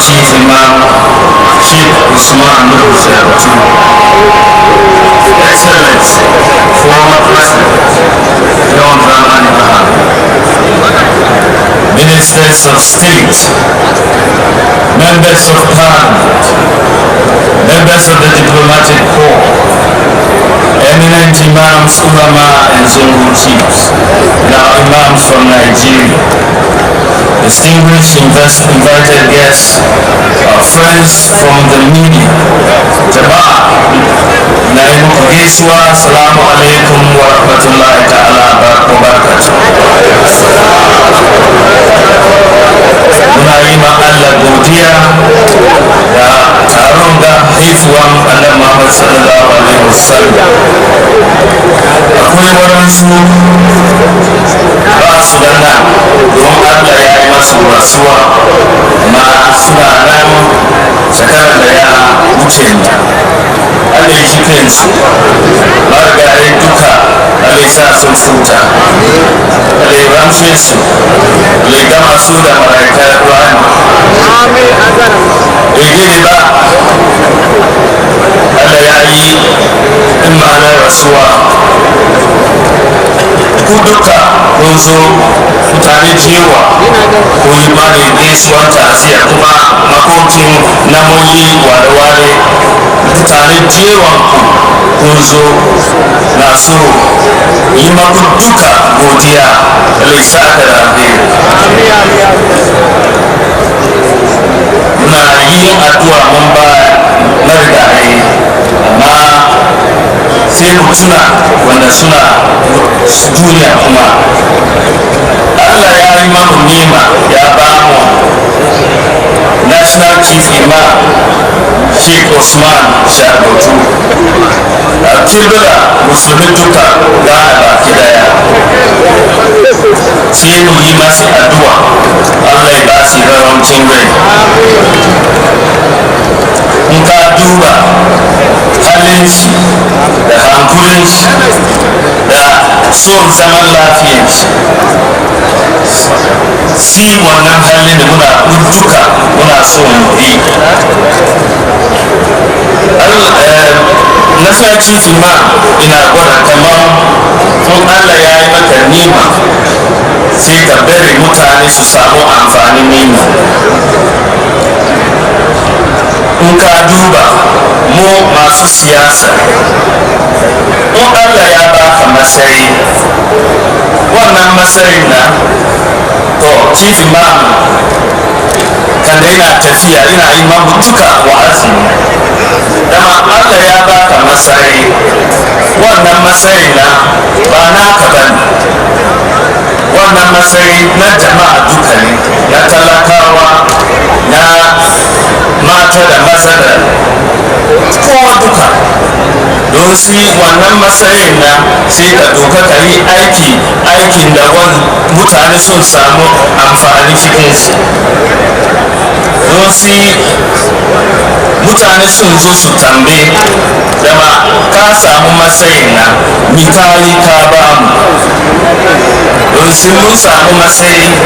Chief Imam Sheikh Usman Nuruzatu, Excellence, former President John Dramani Mahama, Ministers of State, Members of Parliament, Members of the Diplomatic Corps, eminent Imams, Ulama and Zungu chiefs, now Imams from Nigeria, distinguished invited guests, our friends from the media, Jama'a, Naimu Kugeswa, Assalamu alaikum wa rahmatullahi ta'ala wa barakatuh. Muna yi ma Allah godiya da taron ga haifuwan Annabi Muhammad sallallahu alaihi wasallam. Akwai waɗansu ba su da nan don Allah ya yi masu rasuwa ma suna nan shekarar da ya wuce ta. Allah ya ji kansu marigayi duka Allah ya sa sun futa, Allah ya ramshe su, Allah ya gama su da malaikar Rahama. Bai ba Allah ya yi in ma'anar rasuwa ku duka kun zo mutane cewa ko yi mani gaisuwar ta'aziyya kuma makokin namoyi ware-ware mutane cewa kun zo na so yi maku duka godiya da laisa aka da muna yin addu'a mun ba marigayi amma sai mu tuna wanda suna duniya kuma Allah ya yi mamu nema ya ba mu National Chief Imam Sheikh Usman Sharubutu a kibira musulmi duka gana baki daya sai mu yi masu addu'a Allah ya ba su rawancin rai. In ka duba halin shi da hankulin shi da son zaman lafiyar shi wannan halin da muna duka muna so mu yi. National Chief Imam ina gwada kamar tun Allah ya yi maka nima sai ka bari mutane su samu amfanin nima. In ka duba mu masu siyasa in Allah ya baka matsayi wannan matsayin na to Chief Imam kan yana tafiya ina yi mamu duka wa'azi dama Allah ya baka matsayi wannan matsayi na ba naka bane, wannan matsayi na jama'a duka ne, na talakawa, na mata da maza da kowa duka. Don si wannan matsayin na sai ka doka ka yi aikin da mutane sun samu amfani cikin shi. Don si mutane sun zo su tambe dama ka samu matsayin na mi ka yi ka ba mu. Don si mun samu matsayi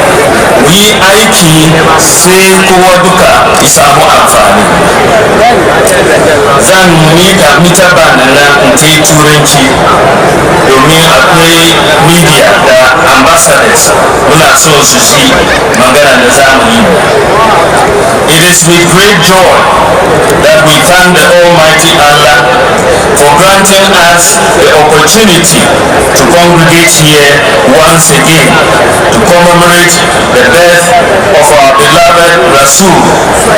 mu yi aiki sai kowa duka ya samu amfani. Zan mika mita ba na in ta yi turanci domin akwai media da ambassadors muna so su ji magana da za mu yi. It is with great joy that we thank the Almighty Allah for granting us the opportunity to congregate here once again to commemorate the death of our beloved Rasul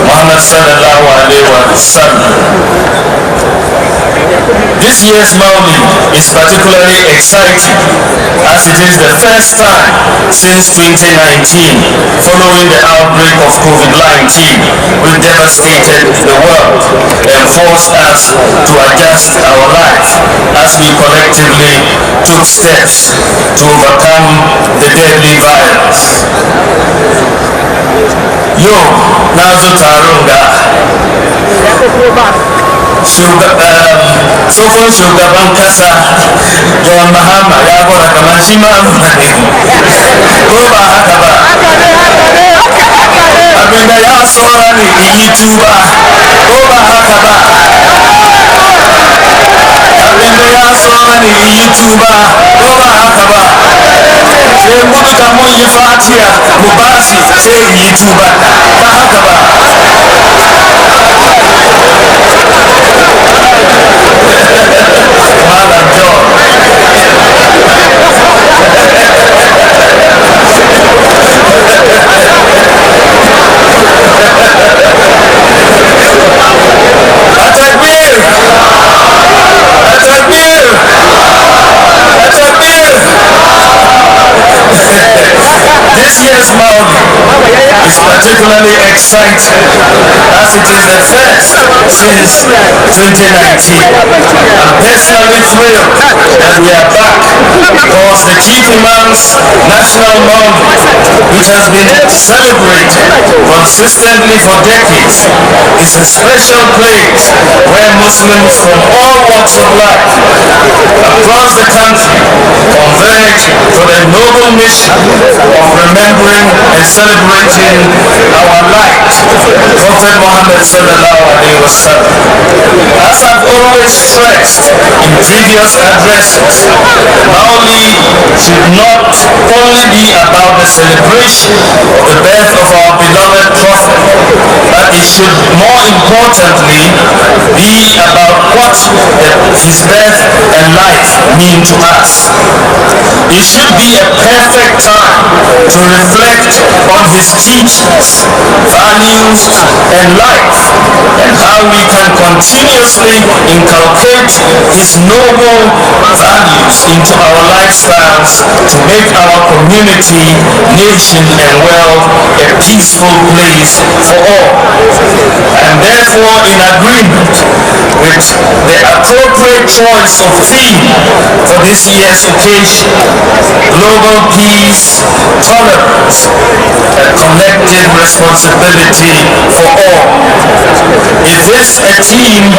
Muhammad sallallahu alaihi wasallam. This year's Maulid is particularly exciting as it is the first time since 2019 following the outbreak of COVID-19 which devastated the world and forced us to adjust our life as we collectively took steps to overcome the deadly virus. Yau na zo taron ga tsohon shugaban kasa John Mahama ya gwada kamar shi ma ne ko ba haka ba abinda ya saura ne in yi tuba ko ba haka ba abinda ya saura ne in yi tuba ko ba haka ba sai mu duka mun yi fatiya mu bashi sai in yi tuba ba haka ba Malam John Atakbir! Atakbir! Atakbir! This year's Maulid is particularly exciting as it is the first since 2019. I'm personally thrilled that we are back because the Chief Imam's National Maulid, which has been celebrated consistently for decades, is a special place where Muslims from all walks of life across the country converge for the noble mission of remembering and celebrating our light, Prophet Muhammad sallallahu alaihi wasallam. As I've always stressed in previous addresses, Maulid should not only be about the celebration of the birth of our beloved Prophet, but it should more importantly be about what his birth and life mean to us. It should be a perfect time to reflect on his teachings, values, and life, and how we can continuously inculcate his noble values into our lifestyles to make our community, nation, and world a peaceful place for all. And therefore, in agreement with the appropriate choice of theme for this year's occasion, global peace, tolerance, and collective responsibility for all. It is a theme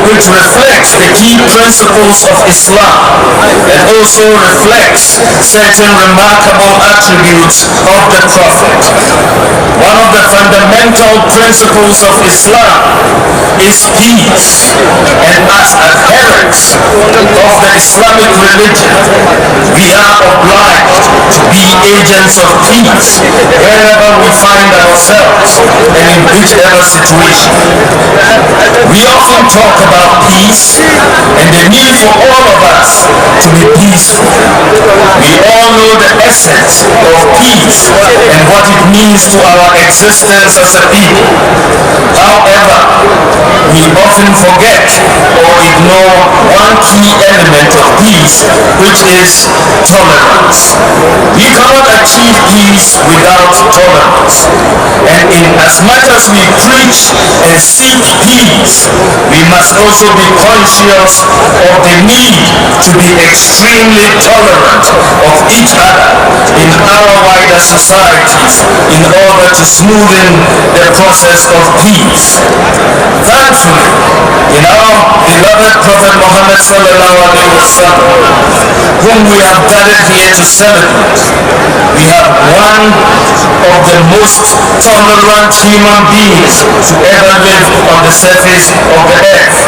which reflects the key principles of Islam and also reflects certain remarkable attributes of the Prophet. One of the fundamental principles of Islam is peace, and as adherents of the Islamic religion, we are obliged to be agents of peace wherever we find ourselves and in whichever situation. We often talk about peace and the need for all of us to be peaceful. We all know the essence of peace and what it means to our existence as a people. However, we often forget or ignore one key element of peace, which is tolerance. We cannot achieve peace without tolerance. And in as much as we preach and seek peace, we must also be conscious of the need to be extremely tolerant of each other in our wider societies in order to smoothen the process of peace. Thankfully, in our beloved Prophet Muhammad sallallahu alaihi wasallam, whom we have gathered here to celebrate, we have one of the most tolerant human beings to ever live on the surface of the earth.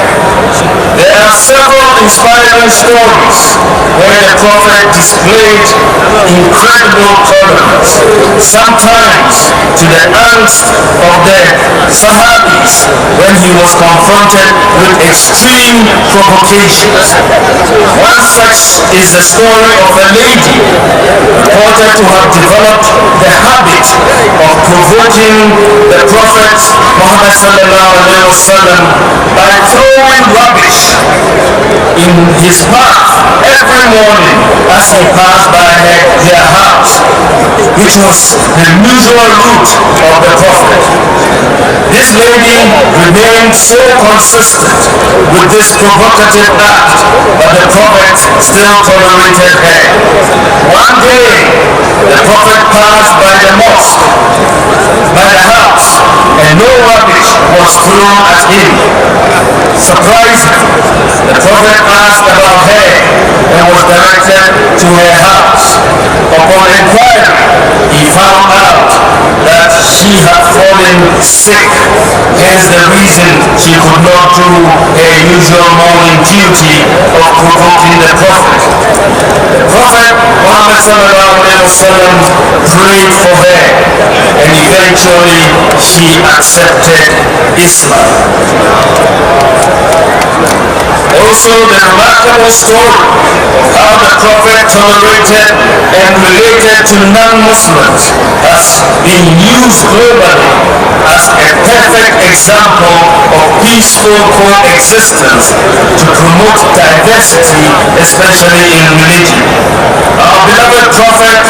There are several inspiring stories where the Prophet displayed incredible tolerance, sometimes to the angst of the Sahabis when he was confronted with extreme provocations. One such is the story of a lady reported to have developed the habit of provoking the Prophet Muhammad sallallahu alaihi wasallam by throwing rubbish in his path every morning as he passed by their house, which was the usual route of the Prophet. This lady remained so consistent with this provocative act, but the Prophet still tolerated her. One day, the Prophet passed by the mosque, by the house, and no rubbish was thrown at him. Surprisingly, the Prophet asked about her and was directed to her house. Upon inquiry, he found out that she had fallen sick, hence the reason she could not do her usual morning duty of provoking the Prophet. The Prophet Muhammad prayed for her, and eventually she accepted Islam. Also, the remarkable story of how the Prophet tolerated and related to non-Muslims has been used globally as a perfect example of peaceful coexistence to promote diversity, especially in religion. Our beloved Prophet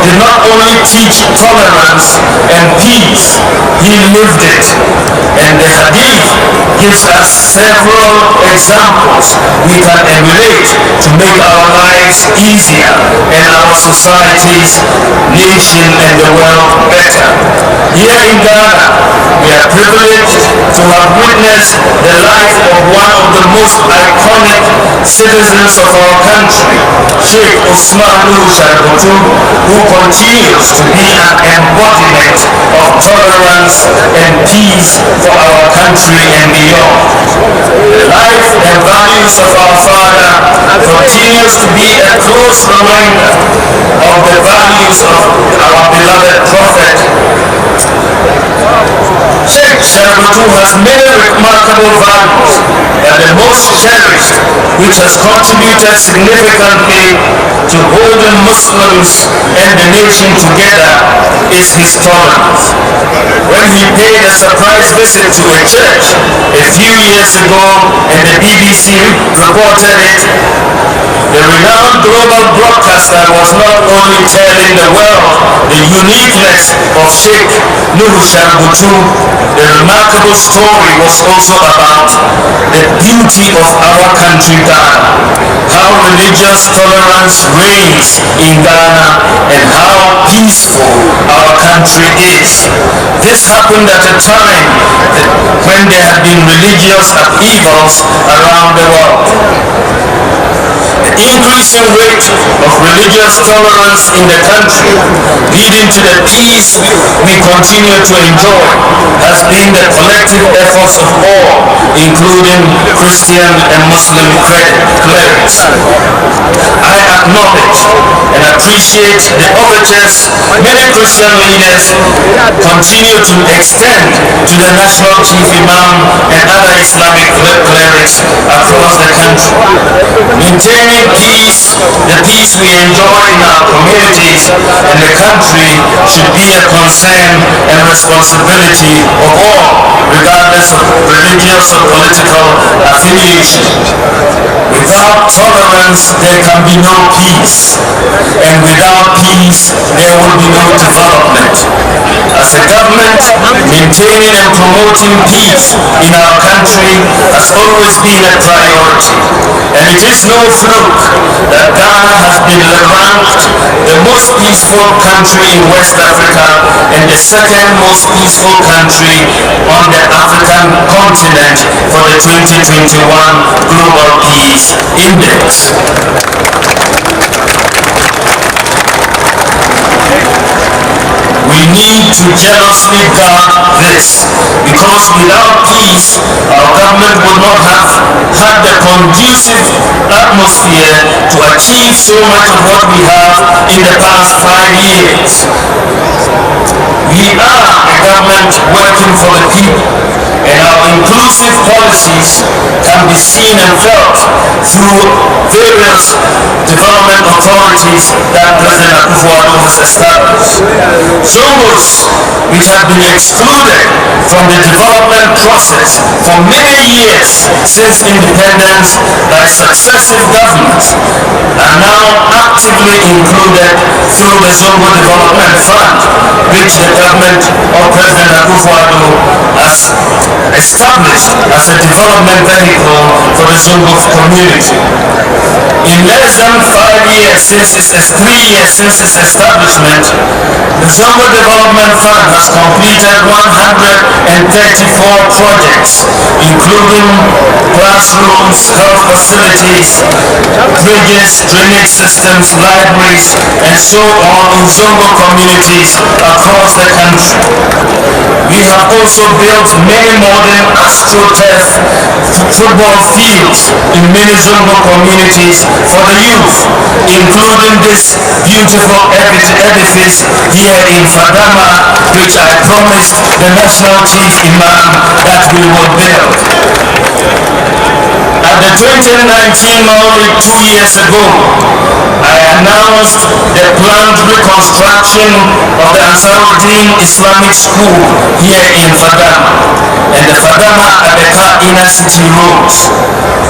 did not only teach tolerance and peace, he lived it. And the Hadith gives us several examples we can emulate to make our lives easier and our societies, nation, and the world better. Here in Ghana, we are privileged to have witnessed the life of one of the most iconic citizens of our country, Sheikh Usman Nuhu Shaributu, who continues to be an embodiment of tolerance and peace for our country and beyond. The life and values of our father continues to be a close reminder of the values of our beloved Prophet. Sheikh Shaributu has many remarkable values, but the most cherished, which has contributed significantly to holding Muslims and the nation together, is his tolerance. When he paid a surprise visit to a church a few years ago and the BBC reported it, the renowned global broadcaster was not only telling the world the uniqueness of Sheikh Nuhu Shaributu, the remarkable story was also about the beauty of our country Ghana, how religious tolerance reigns in Ghana, and how peaceful our country is. This happened at a time when there had been religious upheavals around the world. The increasing rate of religious tolerance in the country, leading to the peace we continue to enjoy, has been the collective efforts of all, including Christian and Muslim clerics. I acknowledge and appreciate the overtures many Christian leaders continue to extend to the National Chief Imam and other Islamic clerics across the country. Maintaining peace, the peace we enjoy in our communities and the country, should be a concern and responsibility of all, regardless of religious or political affiliation. Without tolerance, there can be no peace, and without peace, there will be no development. As a government, maintaining and promoting peace in our country has always been a priority, and it is no fluke that Ghana has been ranked the most peaceful country in West Africa and the second most peaceful country on the African continent for the 2021 Global Peace Index. We need to jealously guard this, because without peace, our government would not have had the conducive atmosphere to achieve so much of what we have in the past 5 years. We are a government working for the people, and our inclusive policies can be seen and felt through various development authorities that President Akufo-Addo has established. Zongos, which have been excluded from the development process for many years since independence by successive governments, are now actively included through the Zongo Development Fund, which the government of President Akufo-Addo has established as a development vehicle for the Zongo community. In less than 5 years since its 3 years since its establishment, the Zongo Development Fund has completed 134 projects, including classrooms, health facilities, bridges, drainage systems, libraries, and so on in Zongo communities across the country. We have also built many modern AstroTurf football fields in many Zongo communities for the youth, including this beautiful edifice here in Fadama, which I promised the National Chief Imam that we will build. At the 2019 Maulid 2 years ago, I announced the planned reconstruction of the Ansarudeen Islamic School here in Fadama and the Fadama Abeka Inner City roads.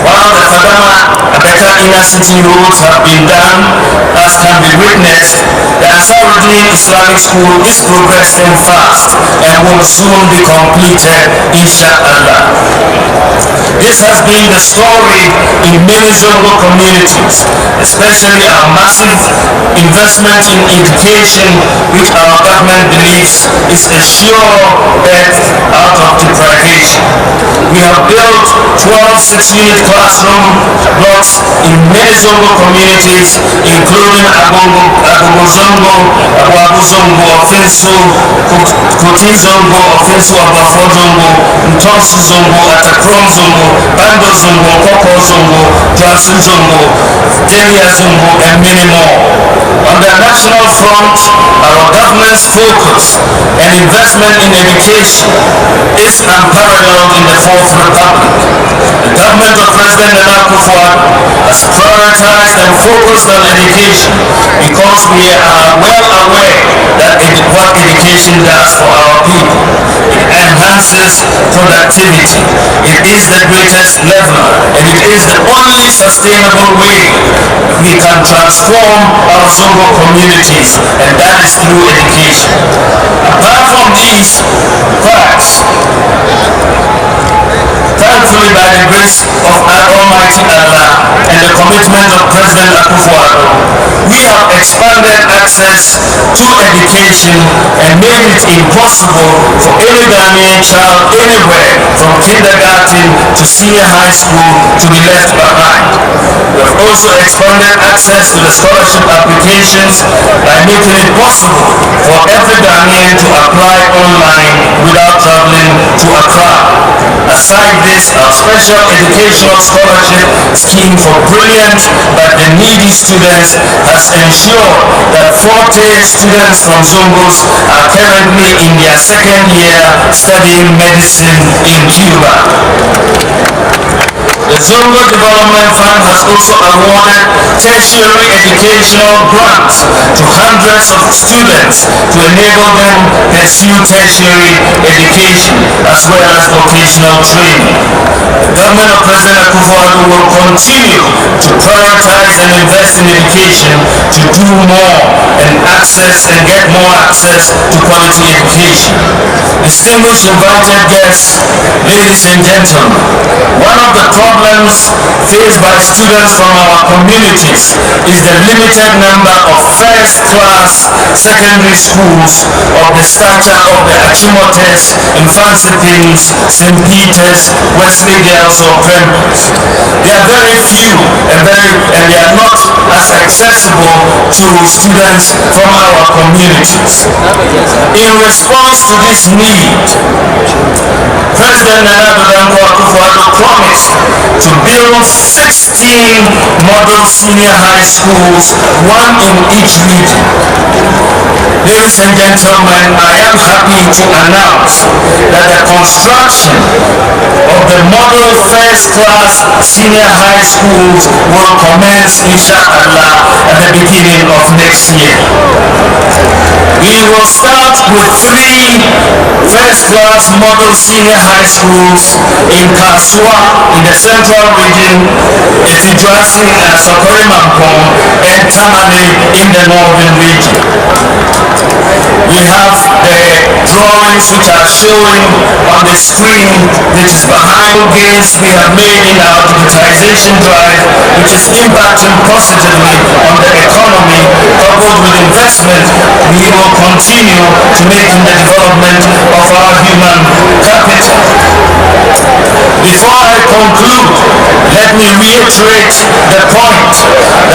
While the Fadama Abeka Inner City roads have been done, as can be witnessed, the Ansarudeen Islamic School is progressing fast and will soon be completed, inshallah. This has been the story in many Zongo communities, especially our massive investment in education, which our government believes is a sure bet out of deprivation. We have built 12 6-unit classroom blocks in many Zongo communities, including Agogo Zongo, Abu Zongo, Ofinsu, Kuti Zongo, Ofinsu Abafo Zongo, Ntonsu Zongo, Atakrom Zongo, Bando Zongo, Koko Zongo, Johnson Zongo, Delia Zongo, and many more. On the national front, our government's focus and investment in education is unparalleled in the Fourth Republic. The government of President Nana Akufo-Addo has prioritized and focused on education because we are well aware that what education does for our people. It enhances productivity. It is the greatest level, and it is the only sustainable way we can transform our Zongo communities, and that is through education. Apart from these facts, thankfully, by the grace of Almighty Allah and the commitment of President Akufo-Addo, we have expanded access to education and made it impossible for any Ghanaian child anywhere from kindergarten to senior high school to be left behind. We have also expanded access to the scholarship applications by making it possible for every Ghanaian to apply online without traveling to Accra. Aside this, our special educational scholarship scheme for brilliant but the needy students has ensured that 40 students from Zongos are currently in their second year studying medicine in Cuba. The Zongo Development Fund has also awarded tertiary educational grants to hundreds of students to enable them pursue tertiary education as well as vocational training. The government of President Akufo-Addo will continue to prioritize and invest in education to do more and get more access to quality education. Distinguished invited guests, ladies and gentlemen, one of the problems faced by students from our communities is the limited number of first-class secondary schools of the stature of the Achimotes, Mfansipins, St. Peter's, Wesley Girls or Primrose. They are very few and they are not as accessible to students from our communities. In response to this need, President Nana Akufo-Addo promised to build 16 model senior high schools, one in each region. Ladies and gentlemen, I am happy to announce that the construction of the model first-class senior high schools will commence, inshallah, at the beginning of next year. We will start with 3 first-class model senior high schools in Kasua in the central region, Etijuasi and Sokori Mampong, and Tamale in the northern region. We have the drawings which are showing on the screen, which is behind gains we have made in our digitization drive, which is impacting positively on the economy, coupled with investment, we will continue to make in the development of our human capital. Before I conclude, let me reiterate the point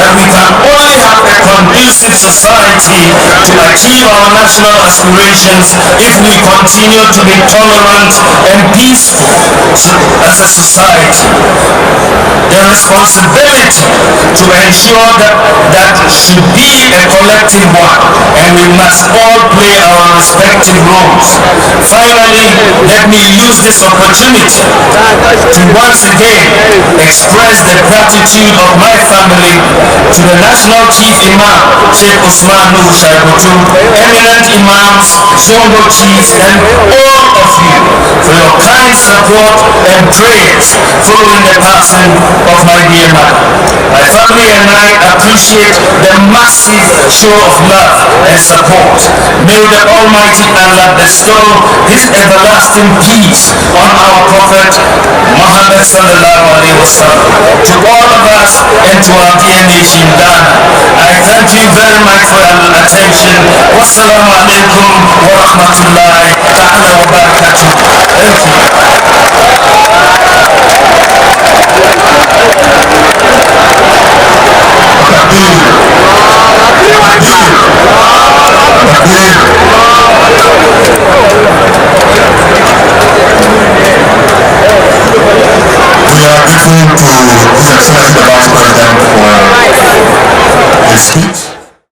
that we can only have a conducive society to achieve our national aspirations if we continue to be tolerant and peaceful as a society. The responsibility to ensure that should be a collective one, and we must all play our respective roles. Finally, let me use this opportunity to once again express the gratitude of my family to the National Chief Imam, Sheikh Usman Nuhu Shaibutu, eminent imams, Shongo chiefs, and all of you for your kind support and prayers following the passing of my dear mother. My family and I appreciate the massive show of love and support. May the Almighty Allah bestow His everlasting peace on our Prophet Muhammad sallallahu alaihi wasallam, to all of us and to our dear nation Ghana. I thank you very much for your attention. Wassalamu alaikum wa rahmatullahi ta'ala wa barakatuh. Thank you. We are grateful to His Excellency the Vice President for his speech.